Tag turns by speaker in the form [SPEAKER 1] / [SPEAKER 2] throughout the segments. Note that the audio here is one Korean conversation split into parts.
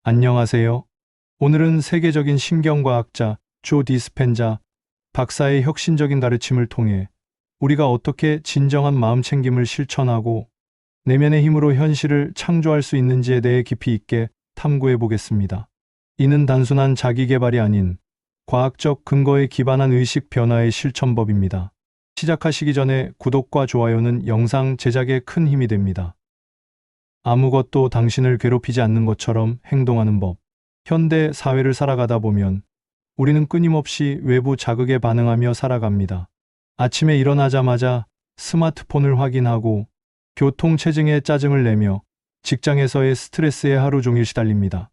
[SPEAKER 1] 안녕하세요. 오늘은 세계적인 신경과학자 조 디스펜자 박사의 혁신적인 가르침을 통해 우리가 어떻게 진정한 마음챙김을 실천하고 내면의 힘으로 현실을 창조할 수 있는지에 대해 깊이 있게 탐구해 보겠습니다. 이는 단순한 자기계발이 아닌 과학적 근거에 기반한 의식 변화의 실천법입니다. 시작하시기 전에 구독과 좋아요는 영상 제작에 큰 힘이 됩니다. 아무것도 당신을 괴롭히지 않는 것처럼 행동하는 법. 현대 사회를 살아가다 보면 우리는 끊임없이 외부 자극에 반응하며 살아갑니다. 아침에 일어나자마자 스마트폰을 확인하고 교통체증에 짜증을 내며 직장에서의 스트레스에 하루 종일 시달립니다.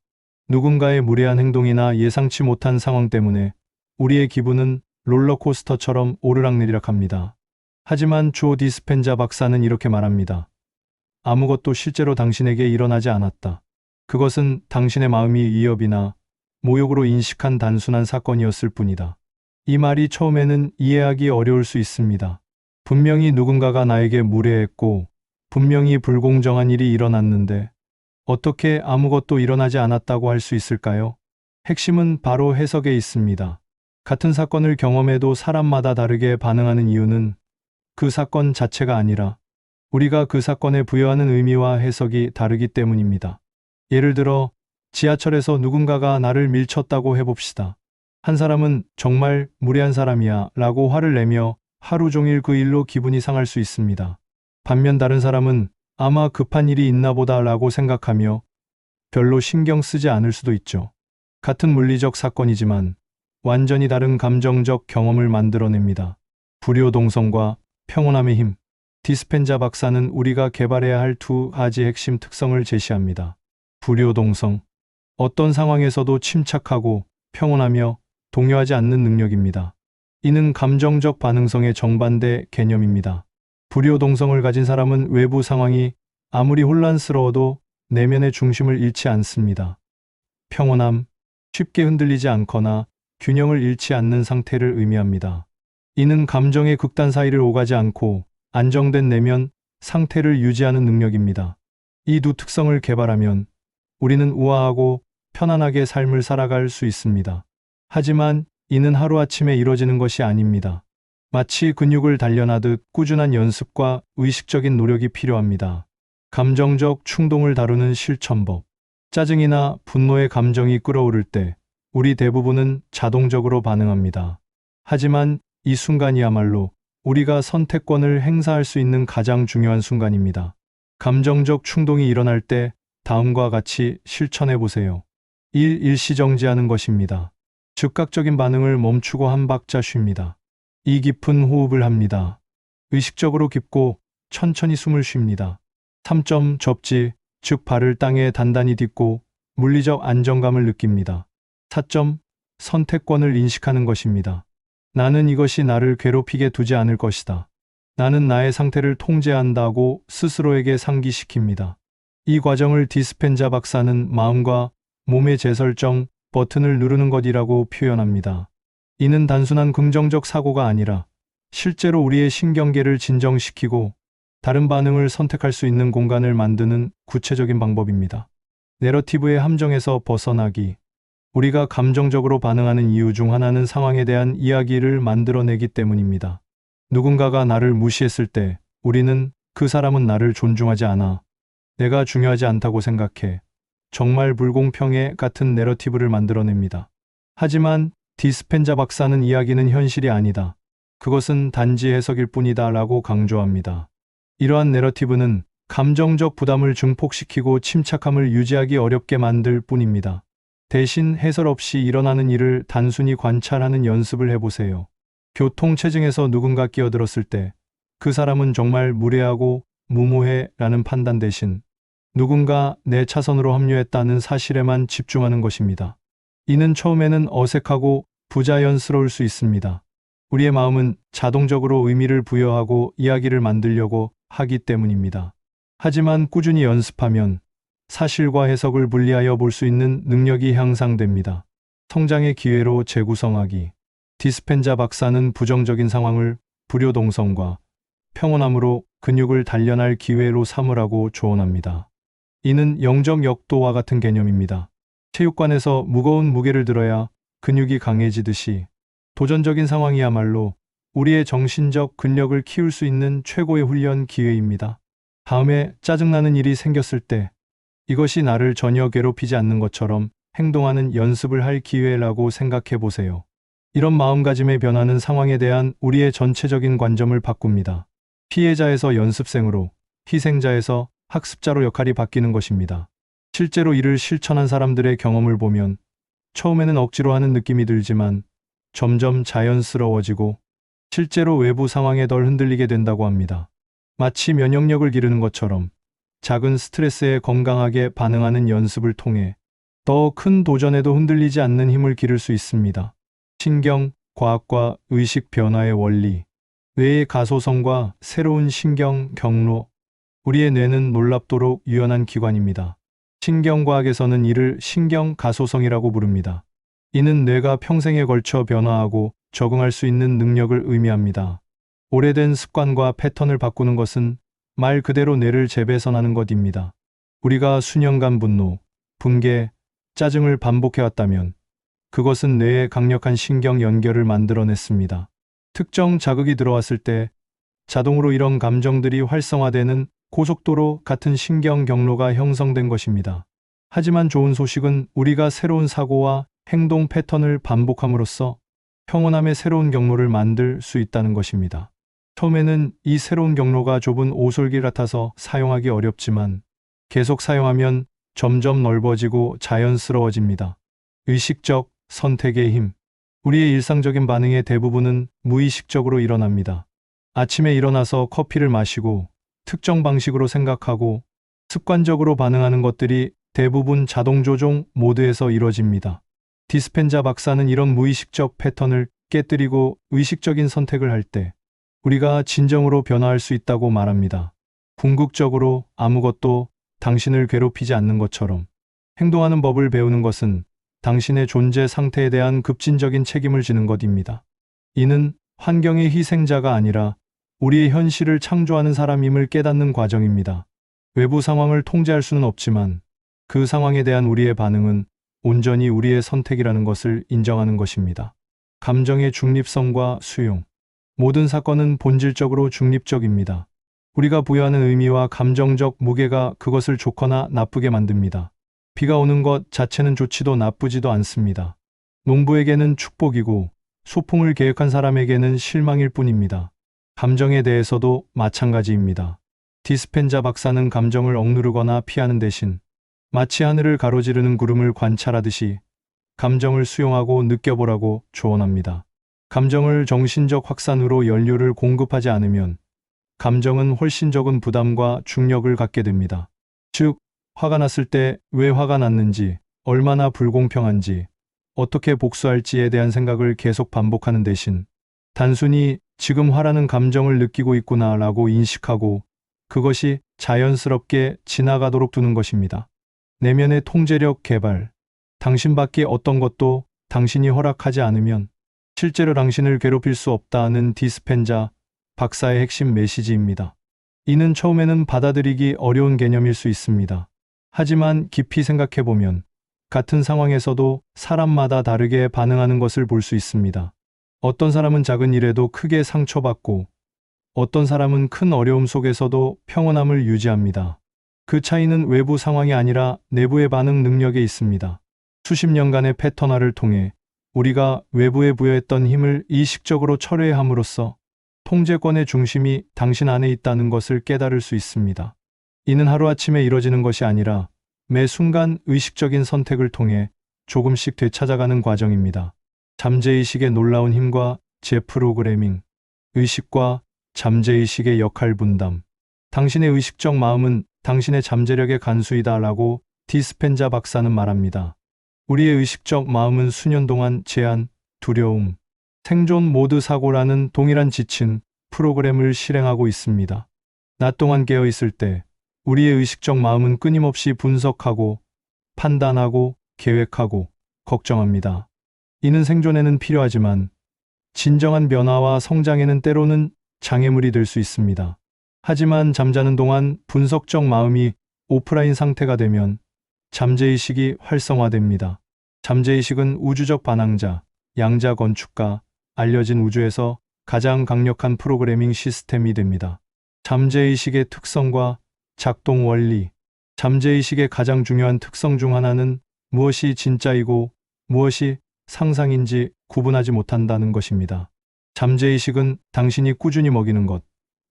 [SPEAKER 1] 누군가의 무례한 행동이나 예상치 못한 상황 때문에 우리의 기분은 롤러코스터처럼 오르락내리락합니다. 하지만 조 디스펜자 박사는 이렇게 말합니다. 아무것도 실제로 당신에게 일어나지 않았다. 그것은 당신의 마음이 위협이나 모욕으로 인식한 단순한 사건이었을 뿐이다. 이 말이 처음에는 이해하기 어려울 수 있습니다. 분명히 누군가가 나에게 무례했고 분명히 불공정한 일이 일어났는데 어떻게 아무것도 일어나지 않았다고 할 수 있을까요? 핵심은 바로 해석에 있습니다. 같은 사건을 경험해도 사람마다 다르게 반응하는 이유는 그 사건 자체가 아니라 우리가 그 사건에 부여하는 의미와 해석이 다르기 때문입니다. 예를 들어 지하철에서 누군가가 나를 밀쳤다고 해봅시다. 한 사람은 정말 무례한 사람이야 라고 화를 내며 하루 종일 그 일로 기분이 상할 수 있습니다. 반면 다른 사람은 아마 급한 일이 있나 보다 라고 생각하며 별로 신경 쓰지 않을 수도 있죠. 같은 물리적 사건이지만 완전히 다른 감정적 경험을 만들어냅니다. 불효동성과 평온함의 힘. 디스펜자 박사는 우리가 개발해야 할 두 가지 핵심 특성을 제시합니다. 불효동성. 어떤 상황에서도 침착하고 평온하며 동요하지 않는 능력입니다. 이는 감정적 반응성의 정반대 개념입니다. 불효동성을 가진 사람은 외부 상황이 아무리 혼란스러워도 내면의 중심을 잃지 않습니다. 평온함. 쉽게 흔들리지 않거나 균형을 잃지 않는 상태를 의미합니다. 이는 감정의 극단 사이를 오가지 않고 안정된 내면 상태를 유지하는 능력입니다. 이 두 특성을 개발하면 우리는 우아하고 편안하게 삶을 살아갈 수 있습니다. 하지만 이는 하루아침에 이루어지는 것이 아닙니다. 마치 근육을 단련하듯 꾸준한 연습과 의식적인 노력이 필요합니다. 감정적 충동을 다루는 실천법. 짜증이나 분노의 감정이 끓어오를 때 우리 대부분은 자동적으로 반응합니다. 하지만 이 순간이야말로 우리가 선택권을 행사할 수 있는 가장 중요한 순간입니다. 감정적 충동이 일어날 때 다음과 같이 실천해 보세요. 1. 일시정지하는 것입니다. 즉각적인 반응을 멈추고 한 박자 쉽니다. 2. 깊은 호흡을 합니다. 의식적으로 깊고 천천히 숨을 쉽니다. 3. 접지, 즉 발을 땅에 단단히 딛고 물리적 안정감을 느낍니다. 4. 선택권을 인식하는 것입니다. 나는 이것이 나를 괴롭히게 두지 않을 것이다. 나는 나의 상태를 통제한다고 스스로에게 상기시킵니다. 이 과정을 디스펜자 박사는 마음과 몸의 재설정 버튼을 누르는 것이라고 표현합니다. 이는 단순한 긍정적 사고가 아니라 실제로 우리의 신경계를 진정시키고 다른 반응을 선택할 수 있는 공간을 만드는 구체적인 방법입니다. 내러티브의 함정에서 벗어나기. 우리가 감정적으로 반응하는 이유 중 하나는 상황에 대한 이야기를 만들어내기 때문입니다. 누군가가 나를 무시했을 때 우리는 그 사람은 나를 존중하지 않아. 내가 중요하지 않다고 생각해. 정말 불공평해 같은 내러티브를 만들어냅니다. 하지만 디스펜자 박사는 이야기는 현실이 아니다. 그것은 단지 해석일 뿐이다 라고 강조합니다. 이러한 내러티브는 감정적 부담을 증폭시키고 침착함을 유지하기 어렵게 만들 뿐입니다. 대신 해설 없이 일어나는 일을 단순히 관찰하는 연습을 해보세요. 교통체증에서 누군가 끼어들었을 때 그 사람은 정말 무례하고 무모해 라는 판단 대신 누군가 내 차선으로 합류했다는 사실에만 집중하는 것입니다. 이는 처음에는 어색하고 부자연스러울 수 있습니다. 우리의 마음은 자동적으로 의미를 부여하고 이야기를 만들려고 하기 때문입니다. 하지만 꾸준히 연습하면 사실과 해석을 분리하여 볼 수 있는 능력이 향상됩니다. 성장의 기회로 재구성하기. 디스펜자 박사는 부정적인 상황을 불효동성과 평온함으로 근육을 단련할 기회로 삼으라고 조언합니다. 이는 영적 역도와 같은 개념입니다. 체육관에서 무거운 무게를 들어야 근육이 강해지듯이 도전적인 상황이야말로 우리의 정신적 근력을 키울 수 있는 최고의 훈련 기회입니다. 다음에 짜증나는 일이 생겼을 때 이것이 나를 전혀 괴롭히지 않는 것처럼 행동하는 연습을 할 기회라고 생각해 보세요. 이런 마음가짐의 변화는 상황에 대한 우리의 전체적인 관점을 바꿉니다. 피해자에서 연습생으로, 희생자에서 학습자로 역할이 바뀌는 것입니다. 실제로 이를 실천한 사람들의 경험을 보면 처음에는 억지로 하는 느낌이 들지만 점점 자연스러워지고 실제로 외부 상황에 덜 흔들리게 된다고 합니다. 마치 면역력을 기르는 것처럼 작은 스트레스에 건강하게 반응하는 연습을 통해 더 큰 도전에도 흔들리지 않는 힘을 기를 수 있습니다. 신경, 과학과 의식 변화의 원리, 뇌의 가소성과 새로운 신경 경로, 우리의 뇌는 놀랍도록 유연한 기관입니다. 신경과학에서는 이를 신경 가소성이라고 부릅니다. 이는 뇌가 평생에 걸쳐 변화하고 적응할 수 있는 능력을 의미합니다. 오래된 습관과 패턴을 바꾸는 것은 말 그대로 뇌를 재배선하는 것입니다. 우리가 수년간 분노, 분개, 짜증을 반복해왔다면 그것은 뇌의 강력한 신경 연결을 만들어냈습니다. 특정 자극이 들어왔을 때 자동으로 이런 감정들이 활성화되는 고속도로 같은 신경 경로가 형성된 것입니다. 하지만 좋은 소식은 우리가 새로운 사고와 행동 패턴을 반복함으로써 평온함의 새로운 경로를 만들 수 있다는 것입니다. 처음에는 이 새로운 경로가 좁은 오솔길 같아서 사용하기 어렵지만 계속 사용하면 점점 넓어지고 자연스러워집니다. 의식적 선택의 힘. 우리의 일상적인 반응의 대부분은 무의식적으로 일어납니다. 아침에 일어나서 커피를 마시고 특정 방식으로 생각하고 습관적으로 반응하는 것들이 대부분 자동 조종 모드에서 이뤄집니다. 디스펜자 박사는 이런 무의식적 패턴을 깨뜨리고 의식적인 선택을 할 때 우리가 진정으로 변화할 수 있다고 말합니다. 궁극적으로 아무것도 당신을 괴롭히지 않는 것처럼 행동하는 법을 배우는 것은 당신의 존재 상태에 대한 급진적인 책임을 지는 것입니다. 이는 환경의 희생자가 아니라 우리의 현실을 창조하는 사람임을 깨닫는 과정입니다. 외부 상황을 통제할 수는 없지만 그 상황에 대한 우리의 반응은 온전히 우리의 선택이라는 것을 인정하는 것입니다. 감정의 중립성과 수용. 모든 사건은 본질적으로 중립적입니다. 우리가 부여하는 의미와 감정적 무게가 그것을 좋거나 나쁘게 만듭니다. 비가 오는 것 자체는 좋지도 나쁘지도 않습니다. 농부에게는 축복이고 소풍을 계획한 사람에게는 실망일 뿐입니다. 감정에 대해서도 마찬가지입니다. 디스펜자 박사는 감정을 억누르거나 피하는 대신 마치 하늘을 가로지르는 구름을 관찰하듯이 감정을 수용하고 느껴보라고 조언합니다. 감정을 정신적 확산으로 연료를 공급하지 않으면 감정은 훨씬 적은 부담과 중력을 갖게 됩니다. 즉, 화가 났을 때 왜 화가 났는지, 얼마나 불공평한지, 어떻게 복수할지에 대한 생각을 계속 반복하는 대신 단순히 지금 화라는 감정을 느끼고 있구나라고 인식하고 그것이 자연스럽게 지나가도록 두는 것입니다. 내면의 통제력 개발. 당신밖에 어떤 것도 당신이 허락하지 않으면 실제로 당신을 괴롭힐 수 없다는 디스펜자 박사의 핵심 메시지입니다. 이는 처음에는 받아들이기 어려운 개념일 수 있습니다. 하지만 깊이 생각해보면 같은 상황에서도 사람마다 다르게 반응하는 것을 볼 수 있습니다. 어떤 사람은 작은 일에도 크게 상처받고 어떤 사람은 큰 어려움 속에서도 평온함을 유지합니다. 그 차이는 외부 상황이 아니라 내부의 반응 능력에 있습니다. 수십 년간의 패턴화를 통해 우리가 외부에 부여했던 힘을 의식적으로 철회함으로써 통제권의 중심이 당신 안에 있다는 것을 깨달을 수 있습니다. 이는 하루아침에 이뤄지는 것이 아니라 매 순간 의식적인 선택을 통해 조금씩 되찾아가는 과정입니다. 잠재의식의 놀라운 힘과 재프로그래밍. 의식과 잠재의식의 역할 분담. 당신의 의식적 마음은 당신의 잠재력의 간수이다라고 디스펜자 박사는 말합니다. 우리의 의식적 마음은 수년 동안 제한, 두려움, 생존 모드 사고라는 동일한 지친 프로그램을 실행하고 있습니다. 낮 동안 깨어 있을 때 우리의 의식적 마음은 끊임없이 분석하고 판단하고 계획하고 걱정합니다. 이는 생존에는 필요하지만 진정한 변화와 성장에는 때로는 장애물이 될 수 있습니다. 하지만 잠자는 동안 분석적 마음이 오프라인 상태가 되면 잠재의식이 활성화됩니다. 잠재의식은 우주적 반항자, 양자 건축가, 알려진 우주에서 가장 강력한 프로그래밍 시스템이 됩니다. 잠재의식의 특성과 작동 원리. 잠재의식의 가장 중요한 특성 중 하나는 무엇이 진짜이고 무엇이 상상인지 구분하지 못한다는 것입니다. 잠재의식은 당신이 꾸준히 먹이는 것,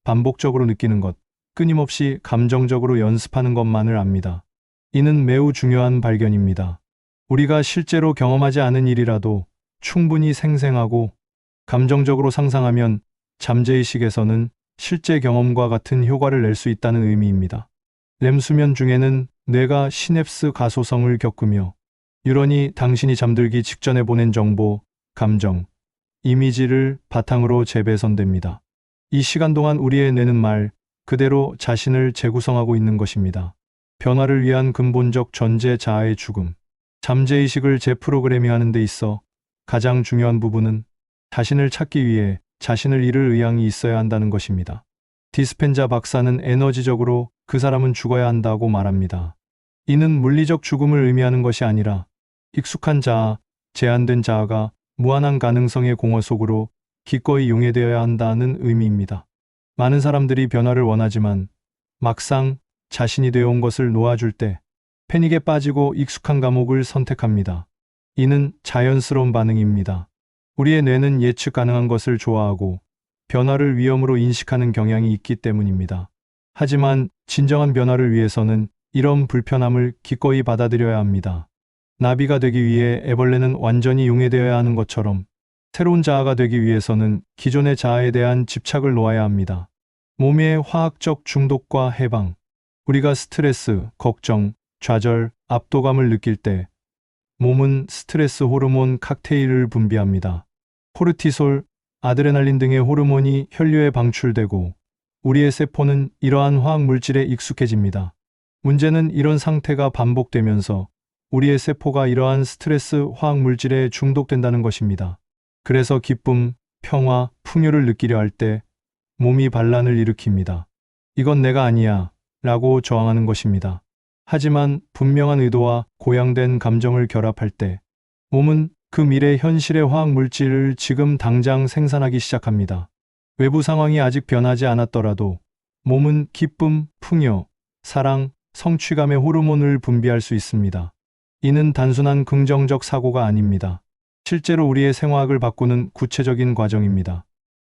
[SPEAKER 1] 반복적으로 느끼는 것, 끊임없이 감정적으로 연습하는 것만을 압니다. 이는 매우 중요한 발견입니다. 우리가 실제로 경험하지 않은 일이라도 충분히 생생하고 감정적으로 상상하면 잠재의식에서는 실제 경험과 같은 효과를 낼 수 있다는 의미입니다. 렘 수면 중에는 뇌가 시냅스 가소성을 겪으며 뉴런이 당신이 잠들기 직전에 보낸 정보, 감정, 이미지를 바탕으로 재배선됩니다. 이 시간 동안 우리의 뇌는 말 그대로 자신을 재구성하고 있는 것입니다. 변화를 위한 근본적 전제 자아의 죽음. 잠재의식을 재프로그래밍하는 데 있어 가장 중요한 부분은 자신을 찾기 위해 자신을 잃을 의향이 있어야 한다는 것입니다. 디스펜자 박사는 에너지적으로 그 사람은 죽어야 한다고 말합니다. 이는 물리적 죽음을 의미하는 것이 아니라 익숙한 자아, 제한된 자아가 무한한 가능성의 공허 속으로 기꺼이 용해되어야 한다는 의미입니다. 많은 사람들이 변화를 원하지만 막상 자신이 되어온 것을 놓아줄 때 패닉에 빠지고 익숙한 감옥을 선택합니다. 이는 자연스러운 반응입니다. 우리의 뇌는 예측 가능한 것을 좋아하고 변화를 위험으로 인식하는 경향이 있기 때문입니다. 하지만 진정한 변화를 위해서는 이런 불편함을 기꺼이 받아들여야 합니다. 나비가 되기 위해 애벌레는 완전히 용해되어야 하는 것처럼 새로운 자아가 되기 위해서는 기존의 자아에 대한 집착을 놓아야 합니다. 몸의 화학적 중독과 해방. 우리가 스트레스, 걱정, 좌절, 압도감을 느낄 때 몸은 스트레스 호르몬 칵테일을 분비합니다. 코르티솔, 아드레날린 등의 호르몬이 혈류에 방출되고 우리의 세포는 이러한 화학 물질에 익숙해집니다. 문제는 이런 상태가 반복되면서 우리의 세포가 이러한 스트레스 화학 물질에 중독된다는 것입니다. 그래서 기쁨, 평화, 풍요를 느끼려 할 때 몸이 반란을 일으킵니다. 이건 내가 아니야 라고 저항하는 것입니다. 하지만 분명한 의도와 고양된 감정을 결합할 때 몸은 그 미래 현실의 화학 물질을 지금 당장 생산하기 시작합니다. 외부 상황이 아직 변하지 않았더라도 몸은 기쁨, 풍요, 사랑, 성취감의 호르몬을 분비할 수 있습니다. 이는 단순한 긍정적 사고가 아닙니다. 실제로 우리의 생화학을 바꾸는 구체적인 과정입니다.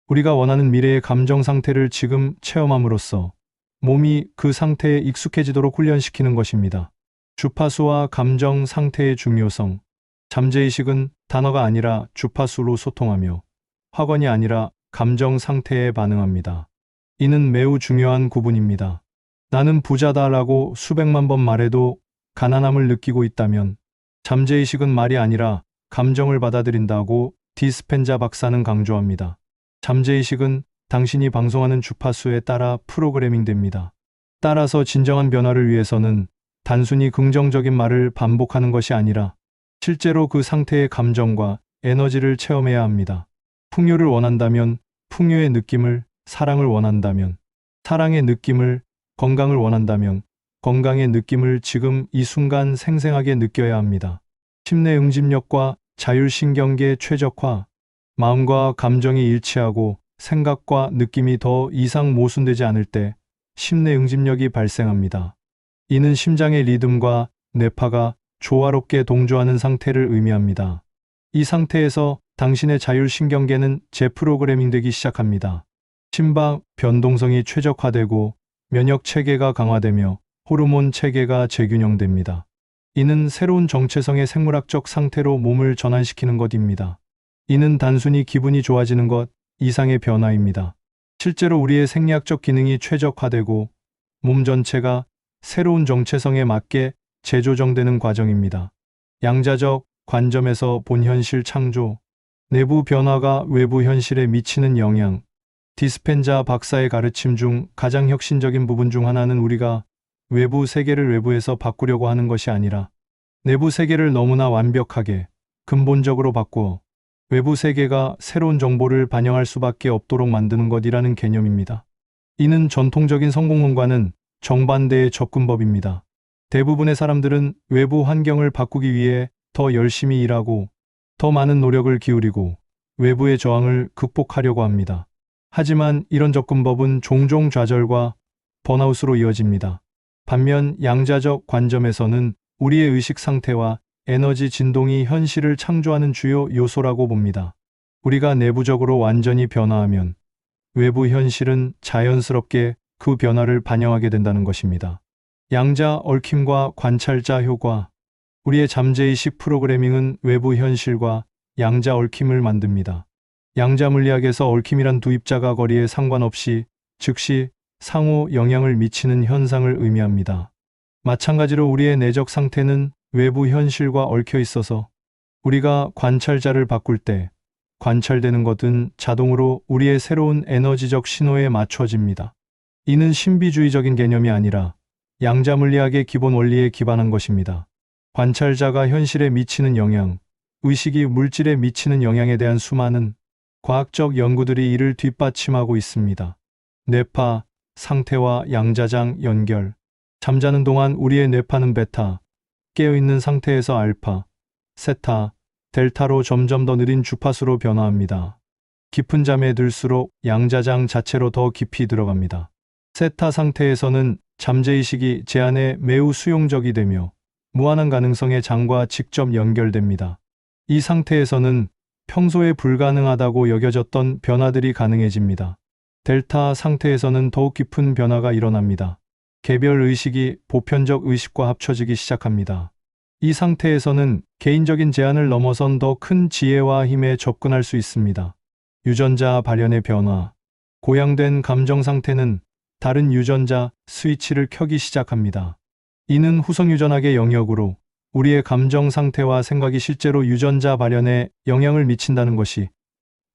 [SPEAKER 1] 우리가 원하는 미래의 감정 상태를 지금 체험함으로써 몸이 그 상태에 익숙해지도록 훈련시키는 것입니다. 주파수와 감정 상태의 중요성. 잠재의식은 단어가 아니라 주파수로 소통하며 확언이 아니라 감정 상태에 반응합니다. 이는 매우 중요한 구분입니다. 나는 부자다라고 수백만 번 말해도 가난함을 느끼고 있다면 잠재의식은 말이 아니라 감정을 받아들인다고 디스펜자 박사는 강조합니다. 잠재의식은 당신이 방송하는 주파수에 따라 프로그래밍 됩니다. 따라서 진정한 변화를 위해서는 단순히 긍정적인 말을 반복하는 것이 아니라 실제로 그 상태의 감정과 에너지를 체험해야 합니다. 풍요를 원한다면 풍요의 느낌을, 사랑을 원한다면 사랑의 느낌을, 건강을 원한다면 건강의 느낌을 지금 이 순간 생생하게 느껴야 합니다. 심내 응집력과 자율신경계 최적화. 마음과 감정이 일치하고 생각과 느낌이 더 이상 모순되지 않을 때 심내 응집력이 발생합니다. 이는 심장의 리듬과 뇌파가 조화롭게 동조하는 상태를 의미합니다. 이 상태에서 당신의 자율신경계는 재프로그래밍 되기 시작합니다. 심박 변동성이 최적화되고 면역 체계가 강화되며 호르몬 체계가 재균형됩니다. 이는 새로운 정체성의 생물학적 상태로 몸을 전환시키는 것입니다. 이는 단순히 기분이 좋아지는 것 이상의 변화입니다. 실제로 우리의 생리학적 기능이 최적화되고 몸 전체가 새로운 정체성에 맞게 재조정되는 과정입니다. 양자적 관점에서 본 현실 창조. 내부 변화가 외부 현실에 미치는 영향. 디스펜자 박사의 가르침 중 가장 혁신적인 부분 중 하나는 우리가 외부 세계를 외부에서 바꾸려고 하는 것이 아니라 내부 세계를 너무나 완벽하게 근본적으로 바꾸어 외부 세계가 새로운 정보를 반영할 수밖에 없도록 만드는 것이라는 개념입니다. 이는 전통적인 성공론과는 정반대의 접근법입니다. 대부분의 사람들은 외부 환경을 바꾸기 위해 더 열심히 일하고 더 많은 노력을 기울이고 외부의 저항을 극복하려고 합니다. 하지만 이런 접근법은 종종 좌절과 번아웃으로 이어집니다. 반면 양자적 관점에서는 우리의 의식 상태와 에너지 진동이 현실을 창조하는 주요 요소라고 봅니다. 우리가 내부적으로 완전히 변화하면 외부 현실은 자연스럽게 그 변화를 반영하게 된다는 것입니다. 양자 얽힘과 관찰자 효과. 우리의 잠재의식 프로그래밍은 외부 현실과 양자 얽힘을 만듭니다. 양자 물리학에서 얽힘이란 두 입자가 거리에 상관없이 즉시 상호 영향을 미치는 현상을 의미합니다. 마찬가지로 우리의 내적 상태는 외부 현실과 얽혀 있어서 우리가 관찰자를 바꿀 때 관찰되는 것은 자동으로 우리의 새로운 에너지적 신호에 맞춰집니다. 이는 신비주의적인 개념이 아니라 양자 물리학의 기본 원리에 기반한 것입니다. 관찰자가 현실에 미치는 영향, 의식이 물질에 미치는 영향에 대한 수많은 과학적 연구들이 이를 뒷받침하고 있습니다. 뇌파, 상태와 양자장 연결. 잠자는 동안 우리의 뇌파는 베타, 깨어있는 상태에서 알파, 세타, 델타로 점점 더 느린 주파수로 변화합니다. 깊은 잠에 들수록 양자장 자체로 더 깊이 들어갑니다. 세타 상태에서는 잠재의식이 제 안에 매우 수용적이 되며 무한한 가능성의 장과 직접 연결됩니다. 이 상태에서는 평소에 불가능하다고 여겨졌던 변화들이 가능해집니다. 델타 상태에서는 더욱 깊은 변화가 일어납니다. 개별 의식이 보편적 의식과 합쳐지기 시작합니다. 이 상태에서는 개인적인 제한을 넘어선 더 큰 지혜와 힘에 접근할 수 있습니다. 유전자 발현의 변화. 고양된 감정 상태는 다른 유전자 스위치를 켜기 시작합니다. 이는 후성 유전학의 영역으로 우리의 감정 상태와 생각이 실제로 유전자 발현에 영향을 미친다는 것이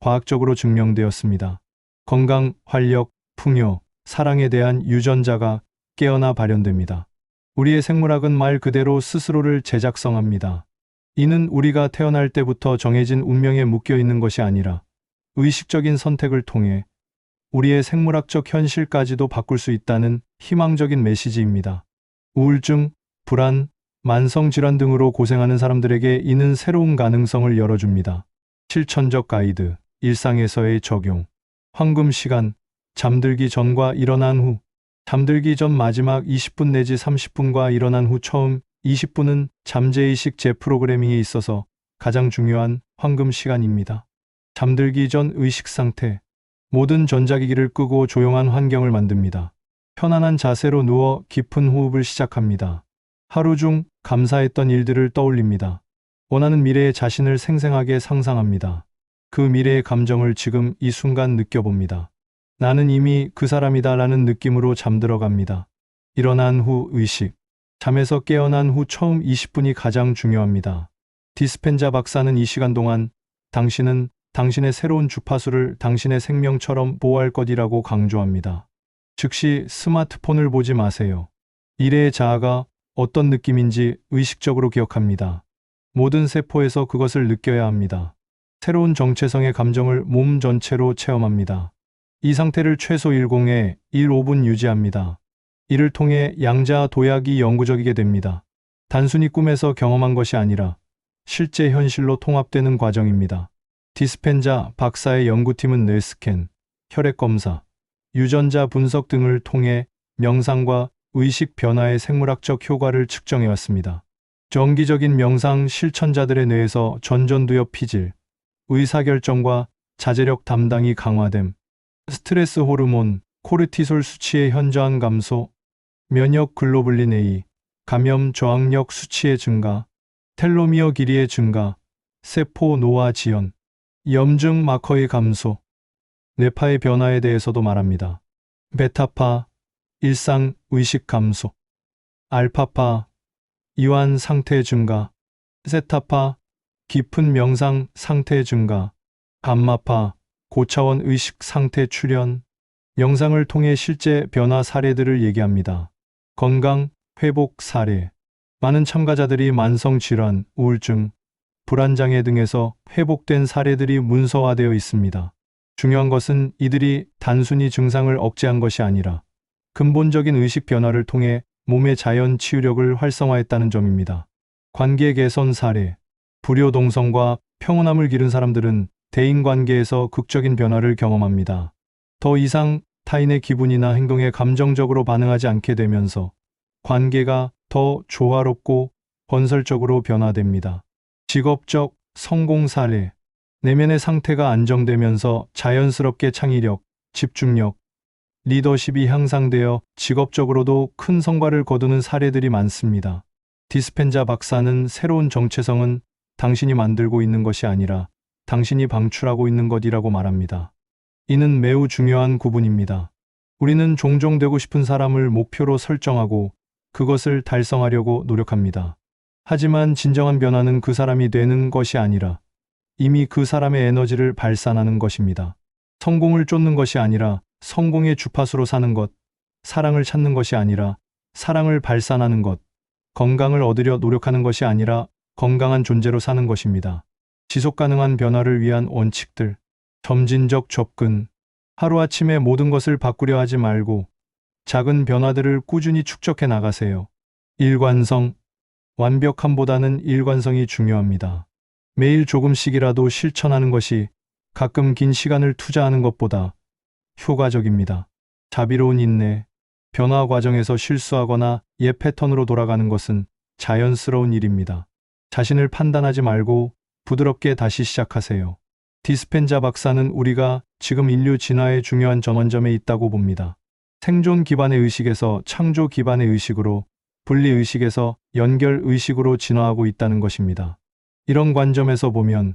[SPEAKER 1] 과학적으로 증명되었습니다. 건강, 활력, 풍요, 사랑에 대한 유전자가 깨어나 발현됩니다. 우리의 생물학은 말 그대로 스스로를 재작성합니다. 이는 우리가 태어날 때부터 정해진 운명에 묶여 있는 것이 아니라 의식적인 선택을 통해 우리의 생물학적 현실까지도 바꿀 수 있다는 희망적인 메시지입니다. 우울증, 불안, 만성질환 등으로 고생하는 사람들에게 이는 새로운 가능성을 열어줍니다. 실천적 가이드, 일상에서의 적용. 황금 시간, 잠들기 전과 일어난 후. 잠들기 전 마지막 20분 내지 30분과 일어난 후 처음 20분은 잠재의식 재프로그래밍에 있어서 가장 중요한 황금 시간입니다. 잠들기 전 의식 상태. 모든 전자기기를 끄고 조용한 환경을 만듭니다. 편안한 자세로 누워 깊은 호흡을 시작합니다. 하루 중 감사했던 일들을 떠올립니다. 원하는 미래의 자신을 생생하게 상상합니다. 그 미래의 감정을 지금 이 순간 느껴봅니다. 나는 이미 그 사람이다 라는 느낌으로 잠들어 갑니다. 일어난 후 의식. 잠에서 깨어난 후 처음 20분이 가장 중요합니다. 디스펜자 박사는 이 시간 동안 당신은 당신의 새로운 주파수를 당신의 생명처럼 보호할 것이라고 강조합니다. 즉시 스마트폰을 보지 마세요. 미래의 자아가 어떤 느낌인지 의식적으로 기억합니다. 모든 세포에서 그것을 느껴야 합니다. 새로운 정체성의 감정을 몸 전체로 체험합니다. 이 상태를 최소 10에 15분 유지합니다. 이를 통해 양자 도약이 영구적이게 됩니다. 단순히 꿈에서 경험한 것이 아니라 실제 현실로 통합되는 과정입니다. 디스펜자 박사의 연구팀은 뇌스캔, 혈액검사, 유전자 분석 등을 통해 명상과 의식 변화의 생물학적 효과를 측정해왔습니다. 정기적인 명상 실천자들의 뇌에서 전전두엽 피질, 의사결정과 자제력 담당이 강화됨, 스트레스 호르몬, 코르티솔 수치의 현저한 감소, 면역 글로불린 A, 감염 저항력 수치의 증가, 텔로미어 길이의 증가, 세포 노화 지연, 염증 마커의 감소, 뇌파의 변화에 대해서도 말합니다. 베타파, 일상 의식 감소, 알파파, 이완 상태 증가, 세타파, 깊은 명상 상태 증가, 감마파, 고차원 의식 상태 출현. 영상을 통해 실제 변화 사례들을 얘기합니다. 건강, 회복 사례. 많은 참가자들이 만성질환, 우울증, 불안장애 등에서 회복된 사례들이 문서화되어 있습니다. 중요한 것은 이들이 단순히 증상을 억제한 것이 아니라 근본적인 의식 변화를 통해 몸의 자연 치유력을 활성화했다는 점입니다. 관계 개선 사례. 불효동성과 평온함을 기른 사람들은 대인관계에서 극적인 변화를 경험합니다. 더 이상 타인의 기분이나 행동에 감정적으로 반응하지 않게 되면서 관계가 더 조화롭고 건설적으로 변화됩니다. 직업적 성공 사례. 내면의 상태가 안정되면서 자연스럽게 창의력, 집중력, 리더십이 향상되어 직업적으로도 큰 성과를 거두는 사례들이 많습니다. 디스펜자 박사는 새로운 정체성은 당신이 만들고 있는 것이 아니라 당신이 방출하고 있는 것이라고 말합니다. 이는 매우 중요한 구분입니다. 우리는 종종 되고 싶은 사람을 목표로 설정하고 그것을 달성하려고 노력합니다. 하지만 진정한 변화는 그 사람이 되는 것이 아니라 이미 그 사람의 에너지를 발산하는 것입니다. 성공을 쫓는 것이 아니라 성공의 주파수로 사는 것, 사랑을 찾는 것이 아니라 사랑을 발산하는 것, 건강을 얻으려 노력하는 것이 아니라 건강한 존재로 사는 것입니다. 지속 가능한 변화를 위한 원칙들. 점진적 접근. 하루아침에 모든 것을 바꾸려 하지 말고 작은 변화들을 꾸준히 축적해 나가세요. 일관성. 완벽함보다는 일관성이 중요합니다. 매일 조금씩이라도 실천하는 것이 가끔 긴 시간을 투자하는 것보다 효과적입니다. 자비로운 인내. 변화 과정에서 실수하거나 옛 패턴으로 돌아가는 것은 자연스러운 일입니다. 자신을 판단하지 말고 부드럽게 다시 시작하세요. 디스펜자 박사는 우리가 지금 인류 진화의 중요한 전환점에 있다고 봅니다. 생존 기반의 의식에서 창조 기반의 의식으로, 분리 의식에서 연결 의식으로 진화하고 있다는 것입니다. 이런 관점에서 보면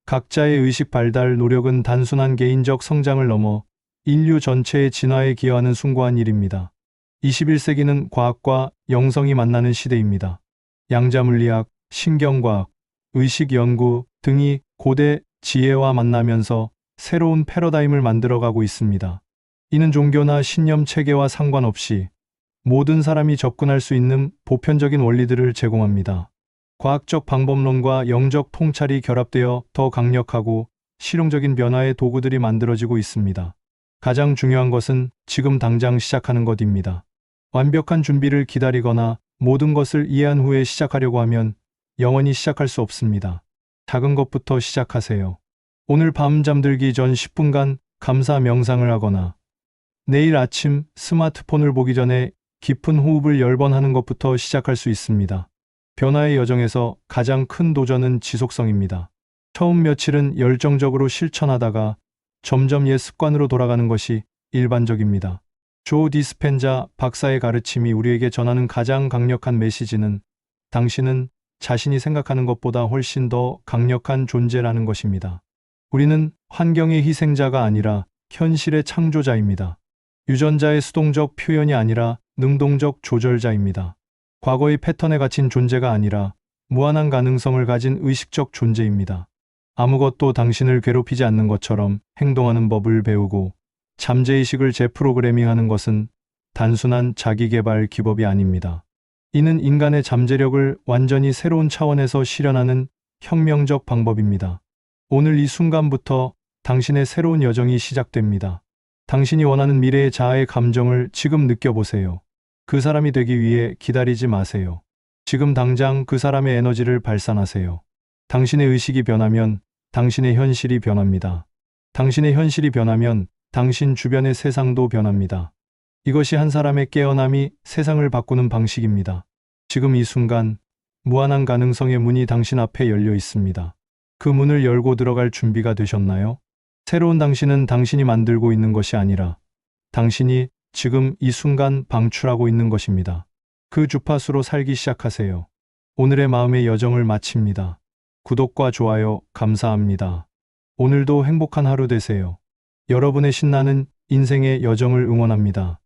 [SPEAKER 1] 각자의 의식 발달 노력은 단순한 개인적 성장을 넘어 인류 전체의 진화에 기여하는 숭고한 일입니다. 21세기는 과학과 영성이 만나는 시대입니다. 양자물리학, 신경과학, 의식 연구 등이 고대 지혜와 만나면서 새로운 패러다임을 만들어가고 있습니다. 이는 종교나 신념 체계와 상관없이 모든 사람이 접근할 수 있는 보편적인 원리들을 제공합니다. 과학적 방법론과 영적 통찰이 결합되어 더 강력하고 실용적인 변화의 도구들이 만들어지고 있습니다. 가장 중요한 것은 지금 당장 시작하는 것입니다. 완벽한 준비를 기다리거나 모든 것을 이해한 후에 시작하려고 하면 영원히 시작할 수 없습니다. 작은 것부터 시작하세요. 오늘 밤 잠들기 전 10분간 감사 명상을 하거나 내일 아침 스마트폰을 보기 전에 깊은 호흡을 10번 하는 것부터 시작할 수 있습니다. 변화의 여정에서 가장 큰 도전은 지속성입니다. 처음 며칠은 열정적으로 실천하다가 점점 옛 습관으로 돌아가는 것이 일반적입니다. 조 디스펜자 박사의 가르침이 우리에게 전하는 가장 강력한 메시지는 당신은 자신이 생각하는 것보다 훨씬 더 강력한 존재라는 것입니다. 우리는 환경의 희생자가 아니라 현실의 창조자입니다. 유전자의 수동적 표현이 아니라 능동적 조절자입니다. 과거의 패턴에 갇힌 존재가 아니라 무한한 가능성을 가진 의식적 존재입니다. 아무것도 당신을 괴롭히지 않는 것처럼 행동하는 법을 배우고 잠재의식을 재프로그래밍하는 것은 단순한 자기개발 기법이 아닙니다. 이는 인간의 잠재력을 완전히 새로운 차원에서 실현하는 혁명적 방법입니다. 오늘 이 순간부터 당신의 새로운 여정이 시작됩니다. 당신이 원하는 미래의 자아의 감정을 지금 느껴보세요. 그 사람이 되기 위해 기다리지 마세요. 지금 당장 그 사람의 에너지를 발산하세요. 당신의 의식이 변하면 당신의 현실이 변합니다. 당신의 현실이 변하면 당신 주변의 세상도 변합니다. 이것이 한 사람의 깨어남이 세상을 바꾸는 방식입니다. 지금 이 순간 무한한 가능성의 문이 당신 앞에 열려 있습니다. 그 문을 열고 들어갈 준비가 되셨나요? 새로운 당신은 당신이 만들고 있는 것이 아니라 당신이 지금 이 순간 방출하고 있는 것입니다. 그 주파수로 살기 시작하세요. 오늘의 마음의 여정을 마칩니다. 구독과 좋아요 감사합니다. 오늘도 행복한 하루 되세요. 여러분의 신나는 인생의 여정을 응원합니다.